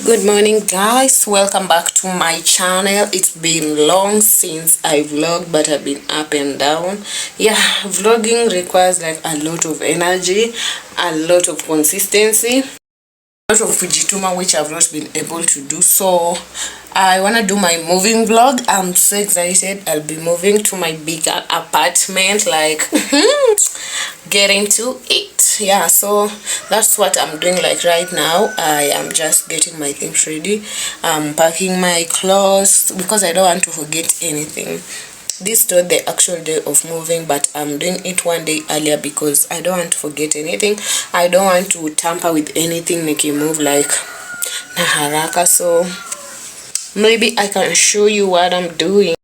Good morning, guys. Welcome back to my channel. It's been long since I vlogged, but I've been up and down. Yeah, vlogging requires like a lot of energy, a lot of consistency, a lot of fujituma, which I've not been able to do. So I want to do my moving vlog. I'm so excited. I'll be moving to my bigger apartment, like getting to it. Yeah, so that's what I'm doing. Like right now I am just getting my things ready. I'm packing my clothes because I don't want to forget anything. This is not the actual day of moving, but I'm doing it one day earlier because I don't want to forget anything. I don't want to tamper with anything, make it move like na haraka. So maybe I can show you what I'm doing.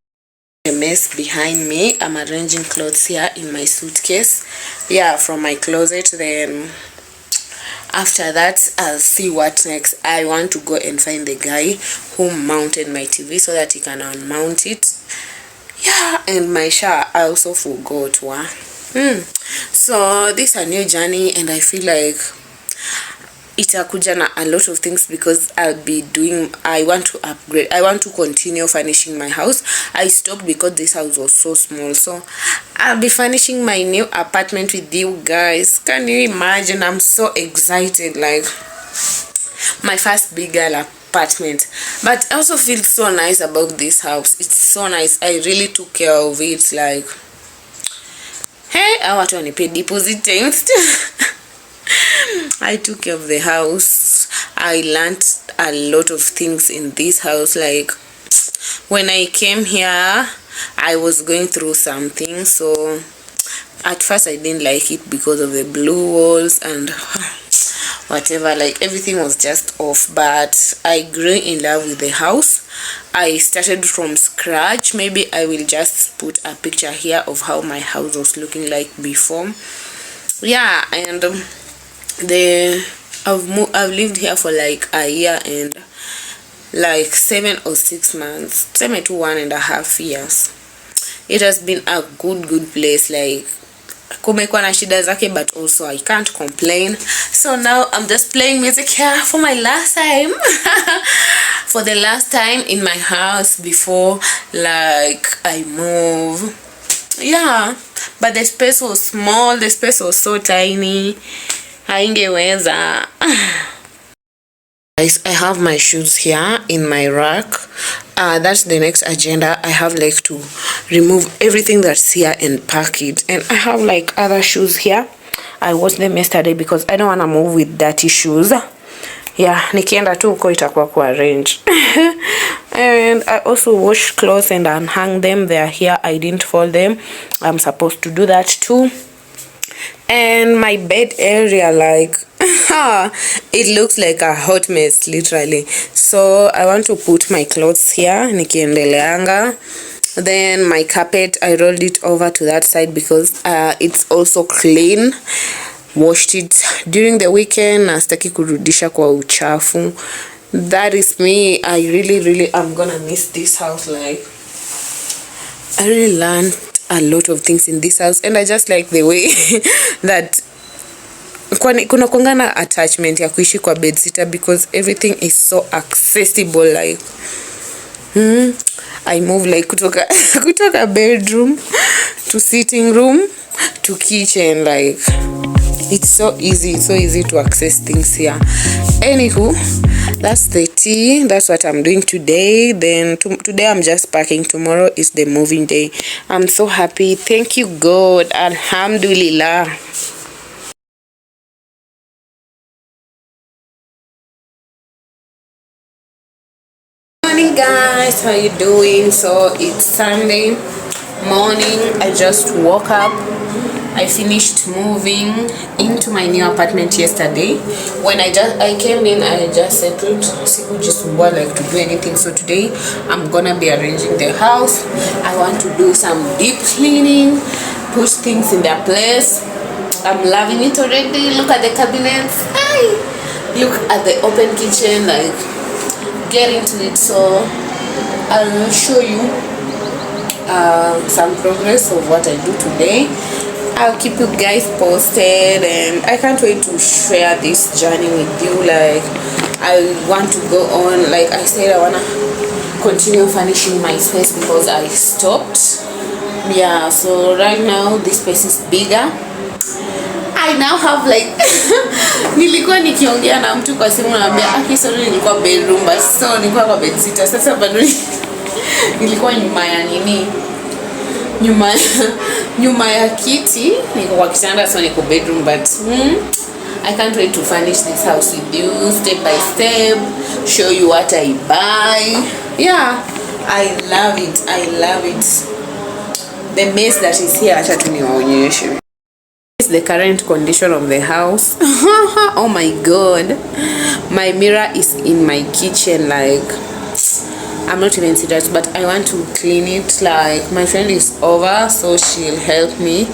A mess behind me. I'm arranging clothes here in my suitcase, yeah, from my closet. Then after that I'll see what next. I want to go and find the guy who mounted my TV so that he can unmount it. Yeah, and my shower I also forgot. So this is a new journey and I feel like itakuja na a lot of things because I want to upgrade. I want to continue furnishing my house. I stopped because this house was so small, so I'll be furnishing my new apartment with you guys. Can you imagine? I'm so excited, like my first big girl apartment. But I also feel so nice about this house. It's so nice. I really took care of it. Like, hey, I want to pay deposit things. I took care of the house. I learned a lot of things in this house. Like when I came here I was going through something, so at first I didn't like it because of the blue walls and whatever, like everything was just off, but I grew in love with the house. I started from scratch. Maybe I will just put a picture here of how my house was looking like before. Yeah, and I've lived here for like a year and like 7 or 6 months, 7 to 1.5 years. It has been a good place. Like kumekuwa na shida zake, but also I can't complain. So now I'm just playing music here for my last time for the last time in my house before like I move. Yeah, but the space was small, the space was so tiny. Haingeweza. Guys, I have my shoes here in my rack. That's the next agenda. I have like to remove everything that's here and pack it. And I have like other shoes here. I washed them yesterday because I don't want to move with dirty shoes. Yeah, nikienda tu uko itakuwa ku arrange. And I also wash clothes and unhang them. They are here. I didn't fold them. I'm supposed to do that too. And my bed area, like it looks like a hot mess literally. So I want to put my clothes here nikiendeleanga. Then my carpet, I rolled it over to that side because it's also clean. Washed it during the weekend. Nastaki kurudisha kwa uchafu. That is me. I really am gonna miss this house. Like I really learned a lot of things in this house and I just like the way that kuna kuangana attachment ya kuishi kwa bedsitter because everything is so accessible. Like I move like kutoka bedroom to sitting room to kitchen. Like it's so easy to access things here. Anywho, that's the tea. That's what I'm doing today. Then today I'm just packing. Tomorrow is the moving day. I'm so happy. Thank you God. Alhamdulillah. Morning guys, how you doing? So it's Sunday morning. I just woke up. I finished moving into my new apartment yesterday. When I came in, I just settled. Sikujisumbua like to do anything. So today I'm gonna be arranging the house. I want to do some deep cleaning, put things in their place. I'm loving it already. Look at the cabinets. Hi. Look at the open kitchen. Like get into it. So I'll show you some progress of what I do today. I'll keep you guys posted and I can't wait to share this journey with you. Like I want to go on, like I said, I want to continue furnishing my space because I stopped. Yeah, so right now this space is bigger. I now have like nilikuwa nikiongea na mtu kwa simu naambia sorry nilikuwa bedroom but so nilikuwa kwa bed sitter. Sasa bado nilikuwa nyuma ya nini, nyuma ya kiti, niko kwa kitanda, so niko bedroom but I can't wait to furnish this house with you step by step, show you what I buy. Yeah, I love it. The mess that is here, acha tu niwaonyeshe. This is the current condition of the house. Oh my god, my mirror is in my kitchen, like I'm not even serious, but I want to clean it. Like my friend is over, so she'll help me.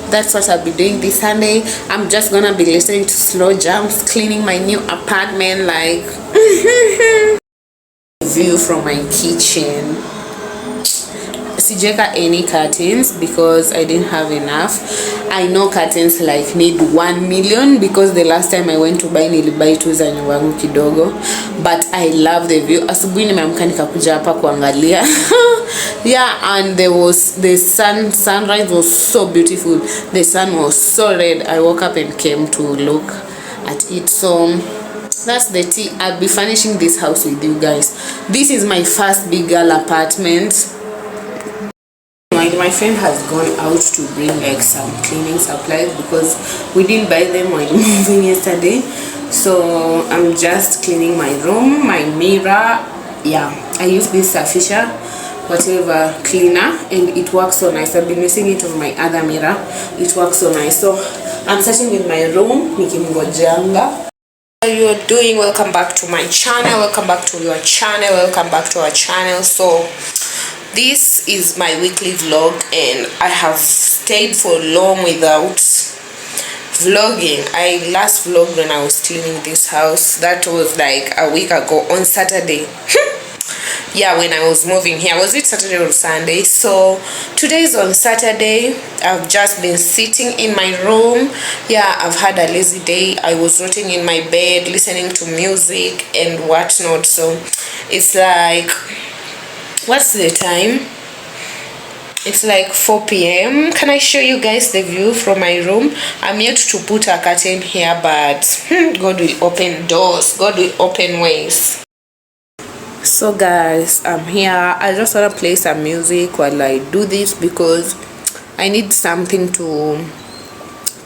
That's what I'll be doing this Sunday. I'm just gonna be listening to slow jams, cleaning my new apartment, like view from my kitchen. Sijeka any curtains because I didn't have enough. I know curtains like need 1 million because the last time I went to buy nilibuy tu za nyumba yangu kidogo, but I love the view. Asubuhi nimeamka nikakuja hapa kuangalia. Yeah, and there was the sunrise was so beautiful. The sun was so red. I woke up and came to look at it. So that's the tea. I'll be furnishing this house with you guys. This is my first big girl apartment. My friend has gone out to bring like some cleaning supplies because we didn't buy them while moving yesterday. So I'm just cleaning my room, my mirror. Yeah, I use this Sufficient whatever cleaner and it works so nice. I've been using it on my other mirror. It works so nice. So I'm starting with my room, nikimngojanga. How you're doing? Welcome back to my channel. Welcome back to your channel. Welcome back to our channel. So this is my weekly vlog and I have stayed for long without vlogging. I last vlogged when I was cleaning this house. That was like a week ago on Saturday. Yeah, when I was moving here. Was it Saturday or Sunday? So today is on Saturday. I've just been sitting in my room. Yeah, I've had a lazy day. I was rotting in my bed listening to music and whatnot. So it's like, what's the time? It's like 4 p.m. Can I show you guys the view from my room? I'm yet to put a curtain here, but God will open doors. God will open ways. So guys, I'm here. I just want to play some music while I do this because I need something to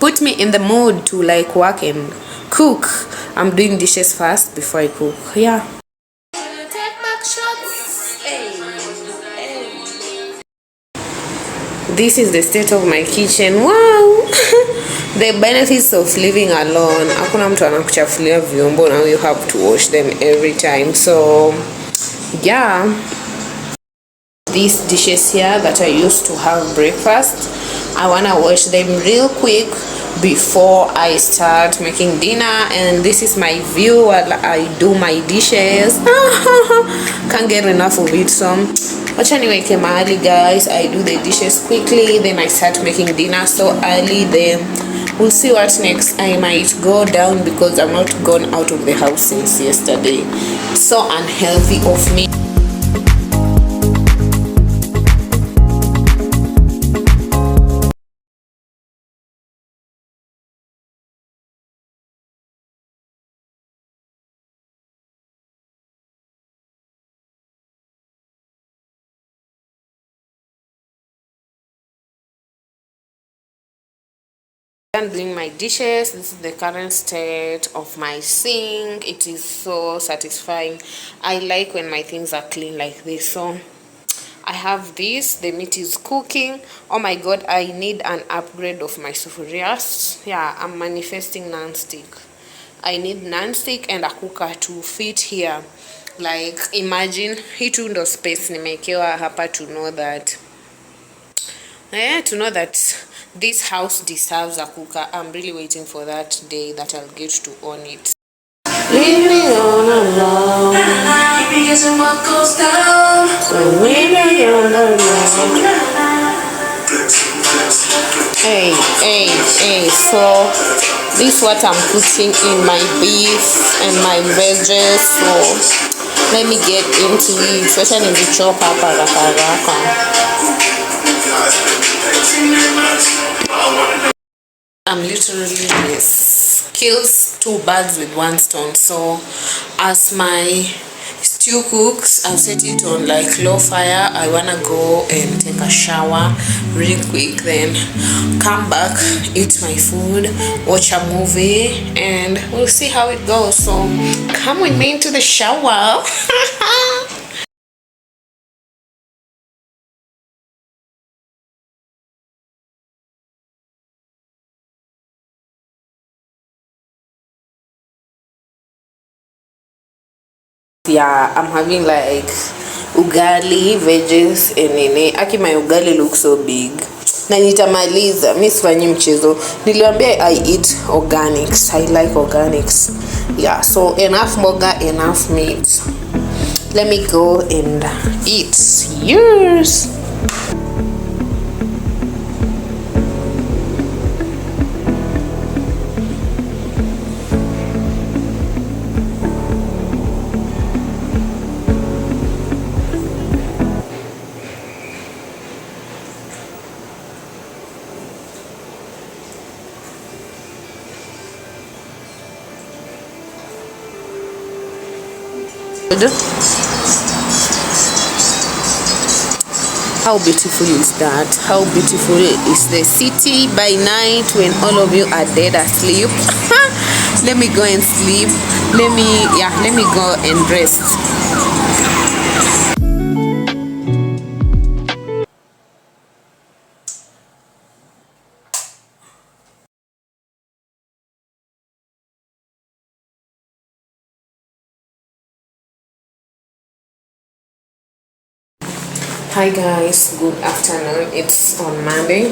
put me in the mood to like work and cook. I'm doing dishes first before I cook. Yeah. This is the state of my kitchen. Wow. The benefits of living alone. Hakuna mtu anakuchafulia vyombo, now you have to wash them every time. So yeah, these dishes here that I used to have breakfast, I wanna wash them real quick before I start making dinner. And this is my view while I do my dishes. Can't get enough of it. So wacha niweke mahali guys, I do the dishes quickly, then I start making dinner so early. Then we'll see what next. I might go down because I'm not gone out of the house since yesterday. So unhealthy of me. I'm doing my dishes. This is the current state of my sink. It is so satisfying. I like when my things are clean like this. So I have this, the meat is cooking. Oh my god, I need an upgrade of my sufurias. Yeah, I'm manifesting non-stick. I need non-stick and a cooker to fit here. Like imagine hii tu ndo space nimekewa hapa to know that this house deserves a cooker. I'm really waiting for that day that I'll get to own it. Living on alone, because what goes down when we on alone. Hey, so This is what I'm putting in my beef and my veggies. So let me get into it. Especially in the chop up. I'm literally this kills two birds with one stone. So as my stew cooks, I'll set it on like low fire. I wanna go and take a shower really quick, then come back, eat my food, watch a movie, and we'll see how it goes. So come with me into the shower. Yeah, I'm having like ugali, veggies and nene. Aki my ugali looks so big. Na nitamaliza, mimi sifanyi mchezo. Niliwaambia I eat organics. I like organics. Yeah, so enough moga, enough meat. Let me go and eat. Yours. How beautiful is that? How beautiful is the city by night when all of you are dead asleep? Let me go and sleep. Let me go and rest. Hi guys, good afternoon. It's on Monday.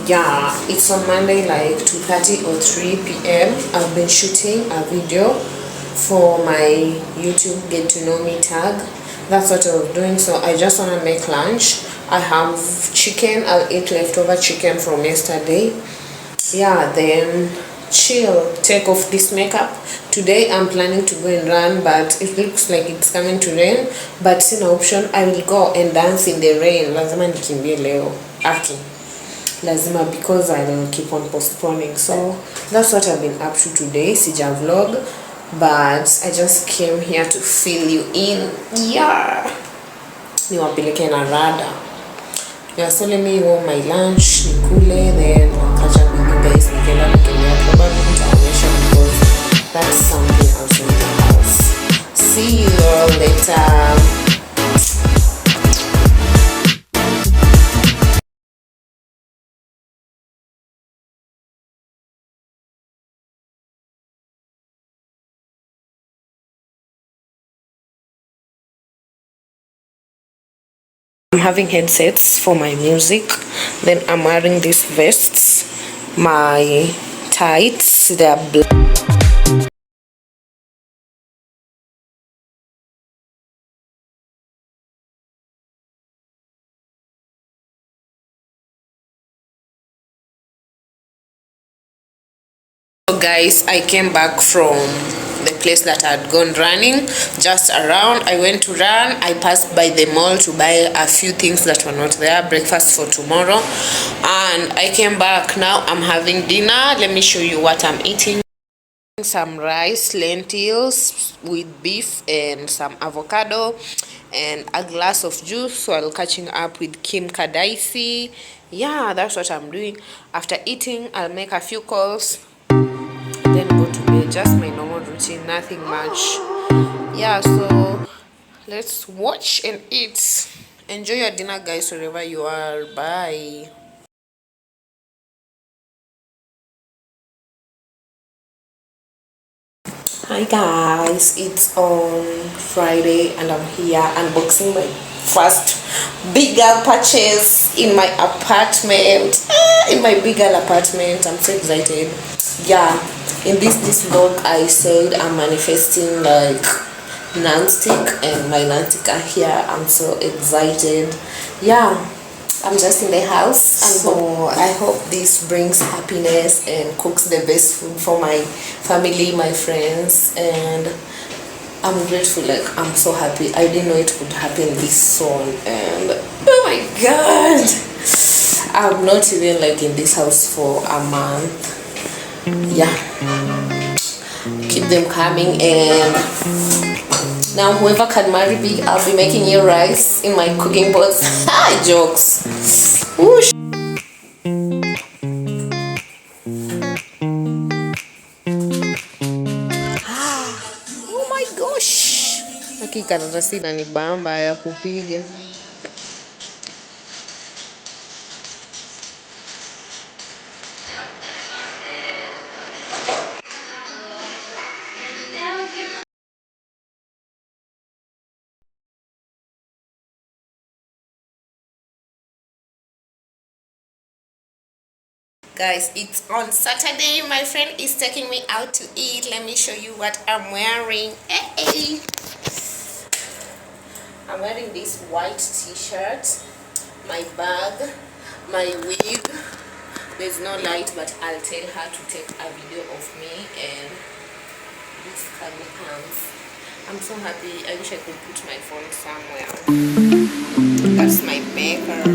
Yeah, it's on Monday like 2:30 or 3 p.m. I've been shooting a video for my YouTube Get to Know Me tag. That's what I was doing. So I just want to make lunch. I have chicken. I'll eat leftover chicken from yesterday. Yeah, then chill, take off this makeup. Today I'm planning to go and run, but it looks like it's coming to rain, but it's an option. I will go and dance in the rain. Lazima nikimbie leo aki lazima, because I will keep on postponing. So that's what I've been up to today. Sija vlog, but I just came here to fill you in. Yeah, niwapeleke na rada. Yeah, so let me warm my lunch, nikule, then I'll catch up with you guys. Probably because that's something else in the house. See you all later. I'm having headsets for my music. Then I'm wearing these vests, my tights, they're black. So guys, I came back from the place that I had gone running, just around. I went to run. I passed by the mall to buy a few things that were not there, breakfast for tomorrow, and I came back. Now I'm having dinner. Let me show you what I'm eating. Some rice, lentils with beef and some avocado and a glass of juice. So I'll catching up with Kim Kadaisi. Yeah, that's what I'm doing. After eating, I'll make a few calls, then go to bed. Just my normal routine, nothing much. Yeah, so let's watch and eat. Enjoy your dinner guys, wherever you are. Bye. Hi guys, it's on Friday and I'm here unboxing my first bigger purchase in my apartment. In my bigger apartment. I'm so excited. Yeah, in this vlog I said I'm manifesting like non-stick, and my non-stick are here. I'm so excited. Yeah, I'm just in the house, and so I hope this brings happiness and cooks the best food for my family, my friends, and I'm grateful. Like, I'm so happy. I didn't know it could happen this soon, and oh my god, I'm not even like in this house for a month. Yeah, keep them coming. And now whoever can marry me, I'll be making you rice in my cooking pots. Jokes. Whoosh. Oh my gosh, hakika sina ni bamba ya kupiga. Guys, it's on Saturday. My friend is taking me out to eat. Let me show you what I'm wearing. Hey, I'm wearing this white t-shirt, my bag, my wig. There's no light, but I'll tell her to take a video of me, and this cargo pants. I'm so happy. I wish I could put my phone somewhere. That's my makeup.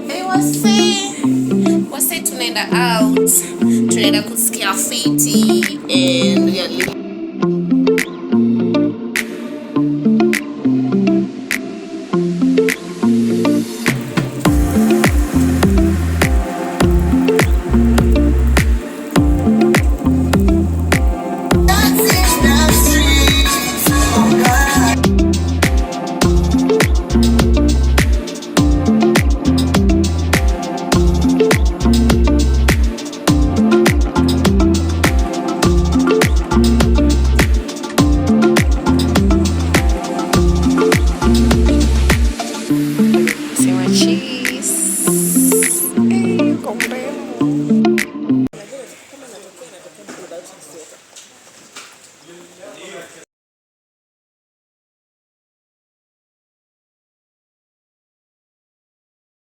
Hey, wase tunaenda out, tunaenda kusikia fiti, and we are living.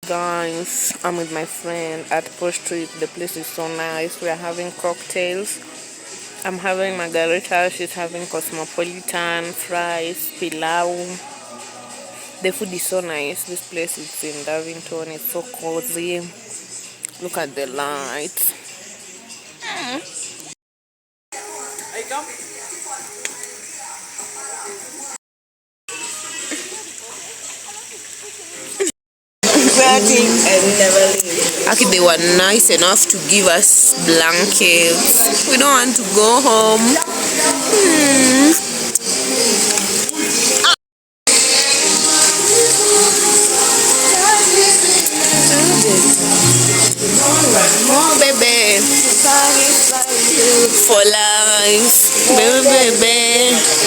Guys, I'm with my friend at Posh Street. The place is so nice. We are having cocktails. I'm having margarita. She's having cosmopolitan, fries, pilau. The food is so nice. This place is in Darvington. It's so cozy. Look at the lights. And never leave. Actually, they were nice enough to give us blankets. We don't want to go home. Oh, baby. For life. Baby, baby.